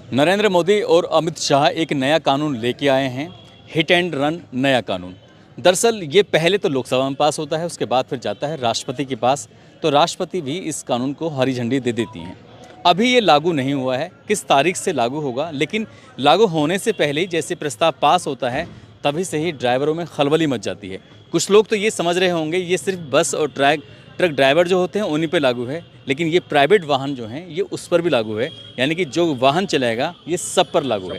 नरेंद्र मोदी और अमित शाह एक नया कानून लेके आए हैं, हिट एंड रन नया कानून। दरअसल ये पहले तो लोकसभा में पास होता है, उसके बाद फिर जाता है राष्ट्रपति के पास, तो राष्ट्रपति भी इस कानून को हरी झंडी दे देती हैं। अभी ये लागू नहीं हुआ है, किस तारीख से लागू होगा, लेकिन लागू होने से पहले ही जैसे प्रस्ताव पास होता है तभी से ही ड्राइवरों में खलबली मच जाती है। कुछ लोग तो ये समझ रहे होंगे ये सिर्फ बस और ट्रक ड्राइवर जो होते हैं उन्हीं पे लागू है, लेकिन ये प्राइवेट वाहन जो हैं ये उस पर भी लागू है, यानी कि जो वाहन चलाएगा ये सब पर लागू है।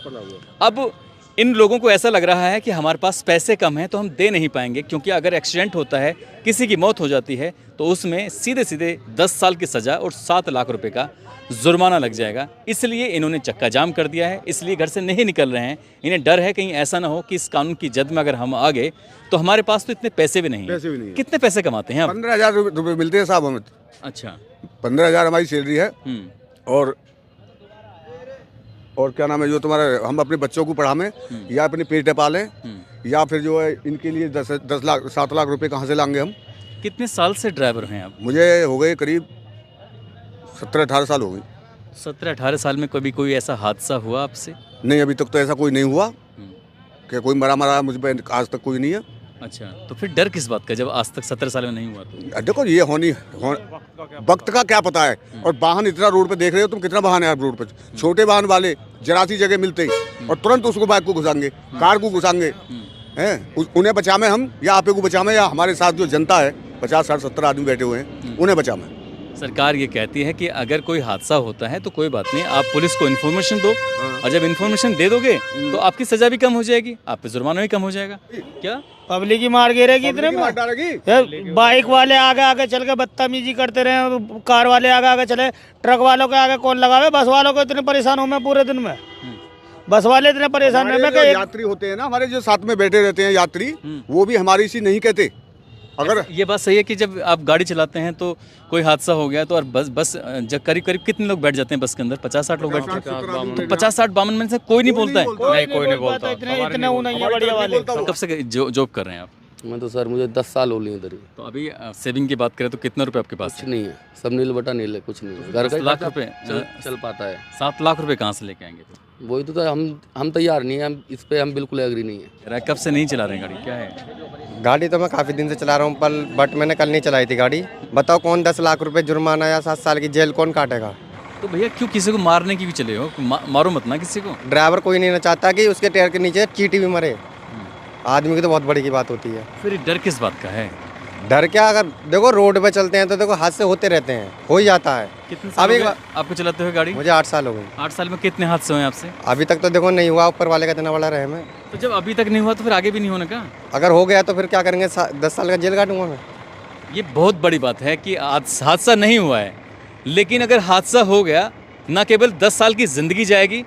अब इन लोगों को ऐसा लग रहा है कि हमारे पास पैसे कम हैं तो हम दे नहीं पाएंगे, क्योंकि अगर एक्सीडेंट होता है, किसी की मौत हो जाती है तो उसमें सीधे सीधे 10 साल की सज़ा और 7 लाख रुपए का जुर्माना लग जाएगा। इसलिए इन्होंने चक्का जाम कर दिया है, इसलिए घर से नहीं निकल रहे हैं। इन्हें डर है कहीं ऐसा ना हो कि इस कानून की जद में अगर हम आ गए तो हमारे पास तो इतने पैसे भी नहीं हैं। कितने पैसे कमाते हैं आप? 15,000 रुपये मिलते हैं साहब हमें। अच्छा, 15,000 हमारी सैलरी है। और क्या नाम है, जो तुम्हारा हम अपने बच्चों को पढ़ाएं या अपने पेट पालें, या फिर जो है इनके लिए 10 लाख 7 लाख रुपए कहाँ से लाएंगे हम। कितने साल से ड्राइवर हैं आप? मुझे हो गए करीब 17-18 साल हो गई। 17-18 साल में कभी कोई ऐसा हादसा हुआ आपसे? नहीं, अभी तक तो ऐसा कोई नहीं हुआ कि कोई मरा मुझ पर आज तक कोई नहीं है। अच्छा, तो फिर डर किस बात का जब आज तक 17 साल में नहीं हुआ तो? देखो ये वक्त का क्या पता है। और वाहन इतना रोड पे देख रहे हो तुम, कितना वाहन है आप रोड पे। छोटे वाहन वाले जरा सी जगह मिलते ही और तुरंत उसको बाइक को घुसाएंगे, कार को घुसाएंगे हैं। उन्हें बचावे हम या आपे को बचावे, या हमारे साथ जो जनता है 50, 60, 70 आदमी बैठे हुए हैं उन्हें बचावे। सरकार ये कहती है कि अगर कोई हादसा होता है तो कोई बात नहीं, आप पुलिस को इन्फॉर्मेशन दो, और जब इन्फॉर्मेशन दे दोगे तो आपकी सजा भी कम हो जाएगी, आप पे जुर्माना भी कम हो जाएगा। क्या पब्लिक ही मार गिरेगी इतने में? बाइक वाले आगे आगे चल के बदतमीजी करते रहे, कार वाले आगे आगे चले, ट्रक वालों के आगे कौन लगावे? बस वालों को इतने परेशान हूँ मैं पूरे दिन में। बस वाले इतने परेशान है। मैं यात्री होते हैं ना हमारे, जो साथ में बैठे रहते हैं यात्री, वो भी हमारी सी नहीं कहते। अगर ये बात सही है कि जब आप गाड़ी चलाते हैं तो कोई हादसा हो गया तो और बस जब करीब कितने लोग बैठ जाते हैं बस के अंदर? 50-60 लोग बैठते हैं। तो 50-60 52 में से कोई नहीं बोलता है? नहीं, कोई नहीं बोलता। इतने बढ़िया वाले। कब से जॉब कर रहे हैं आप? मैं तो सर मुझे 10 साल हो लिए इधर ही। तो अभी सेविंग की बात करें तो कितना रुपए आपके पास कुछ नहीं है, सब नील बटा नील है, कुछ नहीं है। घर का 10 लाख रुपए चल पाता है। 7 लाख रुपए कहाँ से लेके आएंगे? वही तो हम तैयार नहीं है, हम इस पे हम बिल्कुल एग्री नहीं है। कब से नहीं चला रहे गाड़ी, क्या है? गाड़ी तो मैं काफ़ी दिन से चला रहा हूँ, बट मैंने कल नहीं चलाई थी गाड़ी। बताओ कौन 10 लाख रुपए जुर्माना या 7 साल की जेल कौन काटेगा? तो भैया क्यों किसी को मारने की भी चले हो? मारो मत ना किसी को। ड्राइवर कोई नहीं चाहता कि उसके टायर के नीचे चींटी भी मरे। आदमी की तो बहुत बड़ी की बात होती है। फिर डर किस बात का है? डर क्या, अगर देखो रोड पे चलते हैं तो देखो हादसे होते रहते हैं, हो ही जाता है। कितने साल हो गए आपको चलाते हुए गाड़ी? मुझे 8 साल हो गए। 8 साल में कितने हादसे हुए आपसे? अभी तक तो देखो नहीं हुआ, ऊपर वाले का इतना बड़ा रहम है। तो जब अभी तक नहीं हुआ तो फिर आगे भी नहीं होने का? अगर हो गया तो फिर क्या करेंगे? 10 साल का जेल काटूंगा मैं। ये बहुत बड़ी बात है कि हादसा नहीं हुआ है, लेकिन अगर हादसा हो गया न केवल 10 साल की ज़िंदगी जाएगी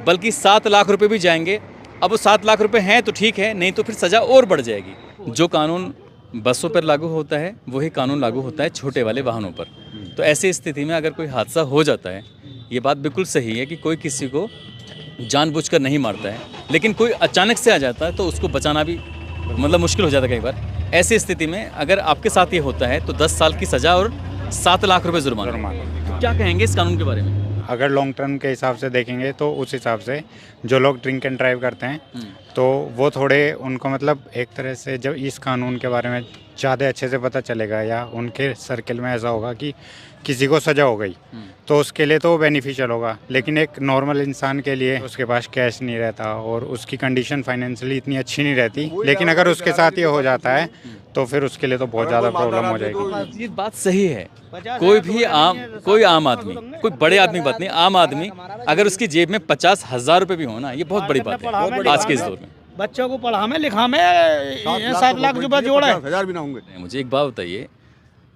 बल्कि 7 लाख रुपए भी जाएंगे। अब वो 7 लाख रुपए हैं तो ठीक है, नहीं तो फिर सज़ा और बढ़ जाएगी। जो कानून बसों पर लागू होता है वही कानून लागू होता है छोटे वाले वाहनों पर। तो ऐसी स्थिति में अगर कोई हादसा हो जाता है, ये बात बिल्कुल सही है कि कोई किसी को जानबूझकर नहीं मारता है, लेकिन कोई अचानक से आ जाता है तो उसको बचाना भी मतलब मुश्किल हो जाता है कई बार। ऐसी स्थिति में अगर आपके साथ ये होता है तो 10 साल की सज़ा और 7 लाख रुपए जुर्माना। तो क्या कहेंगे इस कानून के बारे में? अगर लॉन्ग टर्म के हिसाब से देखेंगे तो उस हिसाब से जो लोग ड्रिंक एंड ड्राइव करते हैं तो वो थोड़े उनको मतलब एक तरह से जब इस कानून के बारे में ज़्यादा अच्छे से पता चलेगा या उनके सर्किल में ऐसा होगा कि किसी को सज़ा हो गई तो उसके लिए तो बेनिफिशियल होगा। लेकिन एक नॉर्मल इंसान के लिए उसके पास कैश नहीं रहता और उसकी कंडीशन फाइनेंशियली इतनी अच्छी नहीं रहती, लेकिन अगर उसके साथ ये हो जाता है तो फिर उसके लिए तो बहुत ज़्यादा प्रॉब्लम हो जाएगी। ये बात सही है। कोई आम आदमी, कोई बड़े आदमी की बात नहीं, आम आदमी अगर उसकी जेब में 50,000 रुपये भी हो ना, ये बहुत बड़ी बात है आज के इस दौर में। बच्चों को पढ़ावे लिखावे 7 लाख रुपए जोड़े 50,000 भी ना होंगे। मुझे एक बात बताइए,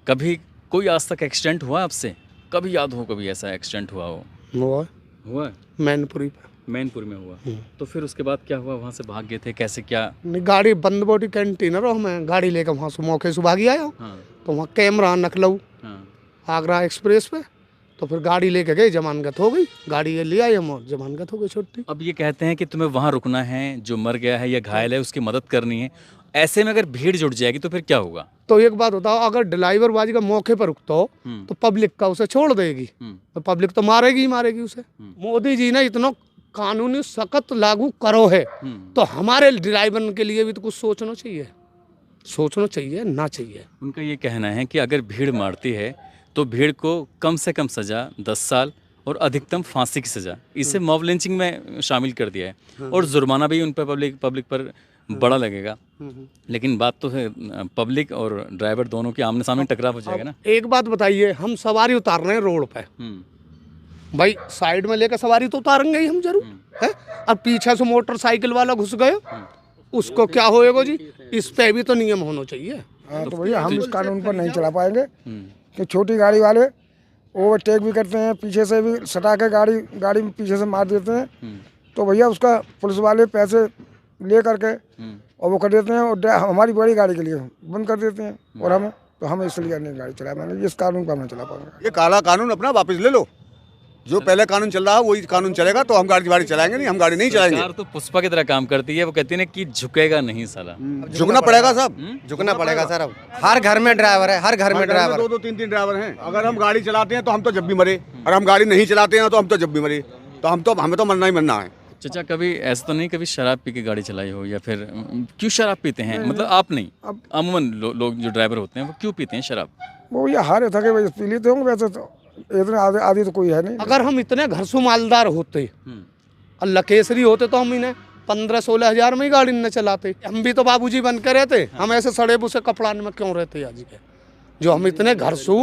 कभी कोई आज तक एक्सीडेंट हुआ आपसे? कभी याद हो कभी ऐसा एक्सीडेंट हुआ हो? हुआ मैनपुरी पे। मैनपुर में हुआ, तो फिर उसके बाद क्या हुआ? वहाँ से भाग गए थे कैसे, क्या? गाड़ी बंद बोटी कैंटीनर हो, मैं गाड़ी लेकर वहाँ से मौके से भागी आया। तो वहाँ कैमरा नकलऊ आगरा एक्सप्रेस पे, तो फिर गाड़ी लेके गए, जमानत हो गई, गाड़ी ले आए हम और जमानत हो गई छुट्टी। अब ये कहते हैं कि तुम्हें वहाँ रुकना है, जो मर गया है या घायल है उसकी मदद करनी है। ऐसे में अगर भीड़ जुट जाएगी तो फिर क्या होगा? तो एक बात बताओ, अगर ड्राइवर बाजी का मौके पर रुकता हो तो पब्लिक का उसे छोड़ देगी, तो पब्लिक तो मारेगी ही मारेगी उसे। मोदी जी ने इतना कानूनी सख्त लागू करो है तो हमारे ड्राइवर के लिए भी तो कुछ सोचना चाहिए ना चाहिए। उनका ये कहना है कि अगर भीड़ मारती है तो भीड़ को कम से कम सज़ा 10 साल और अधिकतम फांसी की सज़ा, इसे मॉब लिंचिंग में शामिल कर दिया है और जुर्माना भी उन पर पब्लिक पर बड़ा लगेगा। लेकिन बात तो है पब्लिक और ड्राइवर दोनों के आमने सामने टकराव हो जाएगा ना। एक बात बताइए, हम सवारी उतार रहे हैं रोड पे, भाई साइड में लेकर सवारी तो उतारेंगे ही हम जरूर है। अब पीछे से मोटरसाइकिल वाला घुस गए, उसको क्या होएगा जी? इस पे भी तो नियम होना चाहिए। हाँ तो भैया हम इस कानून पर नहीं चला पाएंगे कि छोटी गाड़ी वाले ओवरटेक भी करते हैं, पीछे से भी सटा के गाड़ी में पीछे से मार देते हैं। तो भैया उसका पुलिस वाले पैसे ले करके और वो कर देते हैं और हमारी बड़ी गाड़ी के लिए बंद कर देते हैं और हम इसलिए नहीं गाड़ी चला पाएंगे। इस कानून पर हम नहीं चला पाएंगे। ये काला कानून अपना वापस ले लो, जो पहले कानून चल रहा है वही कानून चलेगा तो हम गाड़ी चलाएंगे नहीं, हम गाड़ी नहीं चलाएंगे। सरकार तो पुष्पा की तरह काम करती है, वो कहती है ना कि झुकेगा नहीं साला। झुकना पड़ेगा साहब, झुकना पड़ेगा सर। अब हर घर में ड्राइवर है, हर घर में ड्राइवर, 2-2 3-3 ड्राइवर हैं। अगर हम गाड़ी चलाते हैं तो हम तो जब भी मरे, और हम गाड़ी नहीं चलाते हैं तो हम तो जब भी मरे। तो हमें तो मरना ही मरना है। चाचा कभी ऐसा तो नहीं कभी शराब पी के गाड़ी चलाई हो, या फिर क्यों शराब पीते हैं? मतलब आप नहीं, अमूमन लोग जो ड्राइवर होते हैं वो क्यों पीते हैं शराब? वो ये हारे थके वजह पी लेते होंगे, वैसे तो इतने आदि तो कोई है नहीं। अगर हम इतने घरसू मालदार होते और लकेसरी होते तो हम इन्हें 15-16 हज़ार में ही गाड़ी न चलाते। हम भी तो बाबूजी बन के रहते, हम ऐसे सड़े बुसे कपड़ान में क्यों रहते आज के, जो हम इतने घरसू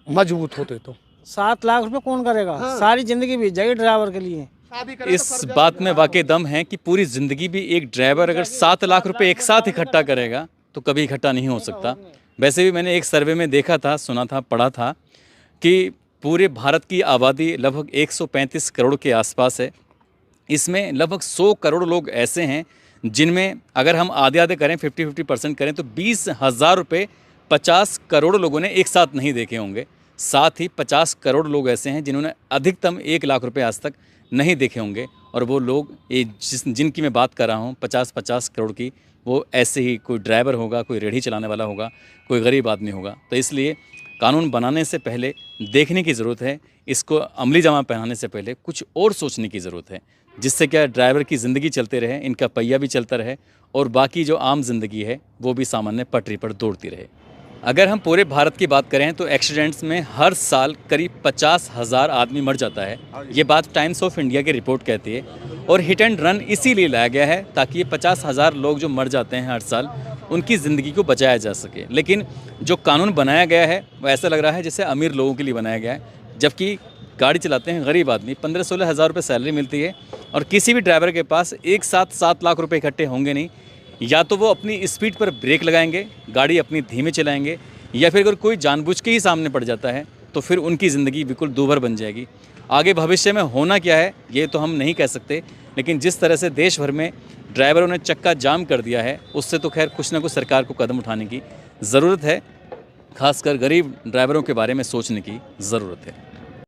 मजबूत होते। तो 7 लाख रुपए कौन करेगा? सारी जिंदगी बीत जाएगी ड्राइवर के लिए। इस बात में वाकई दम है कि पूरी जिंदगी भी एक ड्राइवर अगर 7 लाख रुपए एक साथ इकट्ठा करेगा तो कभी इकट्ठा नहीं हो सकता। वैसे भी मैंने एक सर्वे में देखा था, सुना था, पढ़ा था कि पूरे भारत की आबादी लगभग 135 करोड़ के आसपास है। इसमें लगभग 100 करोड़ लोग ऐसे हैं जिनमें अगर हम आधे करें, 50-50% करें तो 20,000 रुपये 50 करोड़ लोगों ने एक साथ नहीं देखे होंगे। साथ ही 50 करोड़ लोग ऐसे हैं जिन्होंने अधिकतम 1 लाख रुपये आज तक नहीं देखे होंगे। और वो लोग जिनकी मैं बात कर रहा हूँ 50-50 करोड़ की, वो ऐसे ही कोई ड्राइवर होगा, कोई रेहड़ी चलाने वाला होगा, कोई गरीब आदमी होगा। तो इसलिए कानून बनाने से पहले देखने की ज़रूरत है, इसको अमली जामा पहनाने से पहले कुछ और सोचने की ज़रूरत है, जिससे क्या ड्राइवर की ज़िंदगी चलते रहे, इनका पहिया भी चलता रहे और बाकी जो आम जिंदगी है वो भी सामान्य पटरी पर दौड़ती रहे। अगर हम पूरे भारत की बात करें तो एक्सीडेंट्स में हर साल करीब 50,000 आदमी मर जाता है। ये बात टाइम्स ऑफ इंडिया की रिपोर्ट कहती है। और हिट एंड रन इसीलिए लाया गया है ताकि ये 50,000 लोग जो मर जाते हैं हर साल, उनकी ज़िंदगी को बचाया जा सके। लेकिन जो कानून बनाया गया है वो ऐसा लग रहा है जैसे अमीर लोगों के लिए बनाया गया है, जबकि गाड़ी चलाते हैं गरीब आदमी। 15-16 हज़ार रुपये सैलरी मिलती है और किसी भी ड्राइवर के पास एक साथ 7 लाख रुपये इकट्ठे होंगे नहीं। या तो वो अपनी स्पीड पर ब्रेक लगाएंगे, गाड़ी अपनी धीमे चलाएंगे, या फिर अगर कोई जानबूझ के ही सामने पड़ जाता है तो फिर उनकी ज़िंदगी बिल्कुल दूभर बन जाएगी। आगे भविष्य में होना क्या है ये तो हम नहीं कह सकते, लेकिन जिस तरह से देश भर में ड्राइवरों ने चक्का जाम कर दिया है उससे तो खैर कुछ ना कुछ सरकार को कदम उठाने की ज़रूरत है। खासकर गरीब ड्राइवरों के बारे में सोचने की ज़रूरत है।